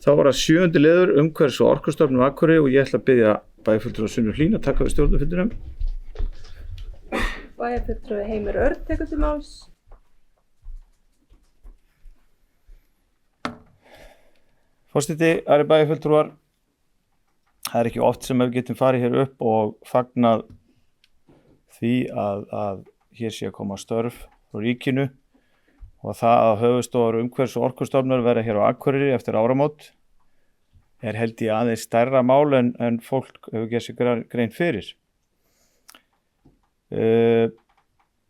Þá var það 7. liður umhverfis- og orkustofnun á Akureyri og ég ætla að biðja bæjarfulltrúa Sunnu Hlín að taka við stjórnarfundinum. Bæjarfulltrúi Heimir Örn tekur til máls. Forseti, aðrir bæjarfulltrúar, það ekki oft sem við getum farið hér upp og fagnað því að hér sé að koma störf frá ríkinu og það að höfuðstofur umhverfis- og orkustofnunar verða hér á Akureyri eftir áramót held ég aðeins stærra mál en fólk hefur gert sér grein fyrir.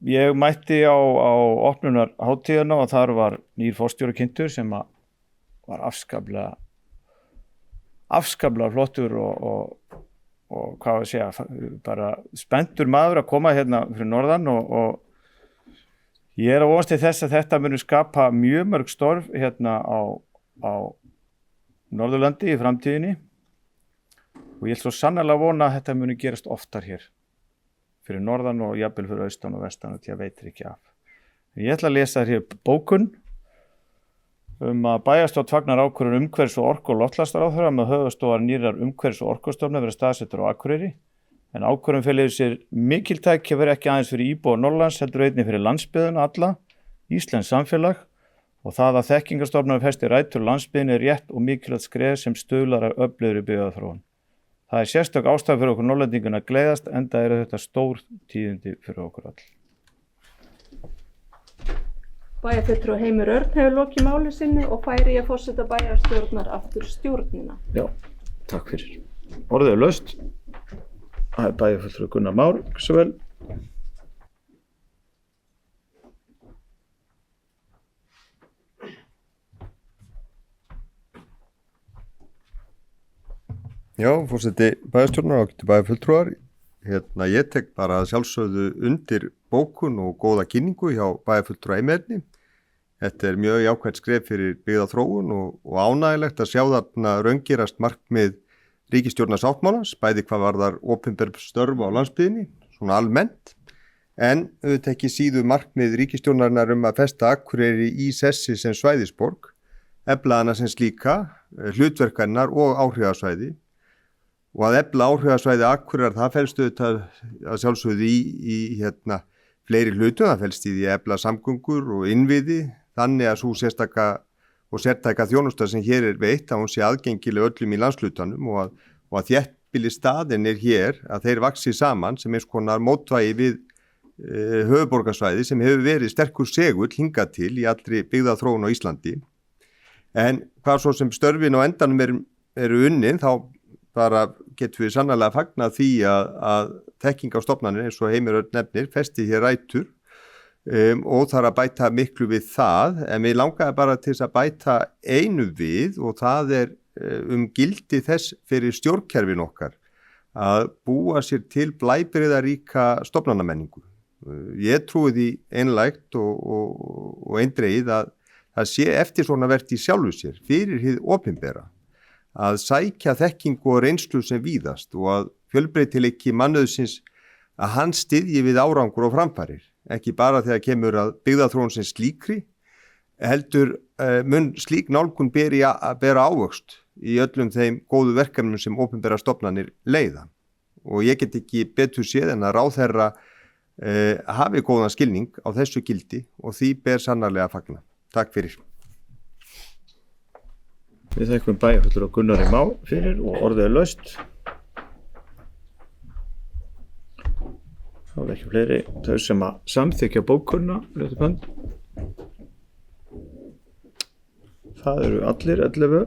Ég mætti á opnunar hátíðina og þar var nýr forstjóri kynntur sem var afskaplega flottur og hvað að segja, bara spenntur maður að koma hérna fyrir norðan og ég að vonast til þess að þetta muni skapa mjög mörg störf hérna á Norðurlandi í framtíðinni og ég svo sannarlega vona að þetta muni gerast oftar hér fyrir norðan og jafnvel fyrir austan og vestan og ég veitir ekki af. Ég ætla að lesa hér bókun að bæjarstjórn fagnar ákvörðun umhverfis- og orku- og loftslagsráðherra með höfuðstofar nýrrar umhverfis- og orkustofnunar verið staðsettur á Akureyri en ákvörðun felur í sér mikil tækifæri ekki aðeins fyrir íbúa Norðurlands heldur einnig fyrir landsbyggðina alla, íslenskt samfélag og það að þekkingarstofnunar festi rætur landsbyggðinni er rétt og mikilvægt skref sem stuðlar að öflugri byggðaþróun. Það er sérstök ástæða fyrir okkur Norðlendinga að gleðast enda eru þetta stór tíðindi fyrir okkur all. Bæjarfulltrúi Heimir Örn hefur lokið máli sinni og færi ég forseta bæjarstjórnar aftur stjórnina. Já, takk fyrir. Orðið er laust. Það er bæjarfulltrúi Gunnar Már, svo vel. Já, forseti bæjarstjórnar og bæjarfulltrúar. Ég tek bara sjálfsögðu undir bókun og góða kynningu hjá bæjarfulltrúa Heimir Erni. Þetta er mjög jákvætt skref fyrir byggðaþróun og ánægilegt að sjá þarna raungerast markmið ríkisstjórnarsáttmálans, bæði hvað varðar opinber störf á landsbyggðinni, svona almennt, en auðvitað ekki síður markmið ríkisstjórnarinnar að festa Akureyri í sessi sem svæðisborg, efla hana sem slíka, hlutverk hennar og áhrifasvæði. Og að efla áhrifasvæði Akureyrar, það felst auðvitað að sjálfsögðu í fleiri hlutum, það felst í því að efla samgöngur og innviði, þannig að svo sértæka þjónusta sem hér er veitt, að hún sé aðgengileg öllum í landslutanum og að þéttbýli staðinir hér, að þeir vaxi saman sem eins konar mótvægi við höfuðborgarsvæði sem hefur verið sterkur segull hingað til í allri byggðaþróun á Íslandi. En hvað svo sem störfin á endanum eru unnin, þá bara getum við sannarlega fagnað því að þekkingarstofnanir eins og Heimir Örn nefnir festi hér rætur og þarf að bæta miklu við það, en við langaði bara til þess að bæta einu við og það er gildi þess fyrir stjórnkerfin okkar að búa sér til blæbrigðaríka stofnanamenningu. Ég trúi því einlægt og eindregið að það sé eftirsóknarvert í sjálfu sér fyrir hið opinbera að sækja þekkingu og reynslu sem víðast og að fjölbreytileiki mannauðsins að hann styðji við árangur og framfarir, ekki bara þegar kemur að byggðaþróun sem slíkri, heldur mun slík nálgun bera ávöxt í öllum þeim góðu verkefnum sem opinbera stofnanir leiða. Og ég get ekki betur séð en að ráðherra hafi góðan skilning á þessu gildi og því ber sannarlega að fagna. Takk fyrir. Við þekkum bæjarfulltrúa Gunnari Má fyrir og orðið er laust. Það er ekki fleiri. Þau sem að samþykkja bókunna, réttu hönd. Það eru allir 11.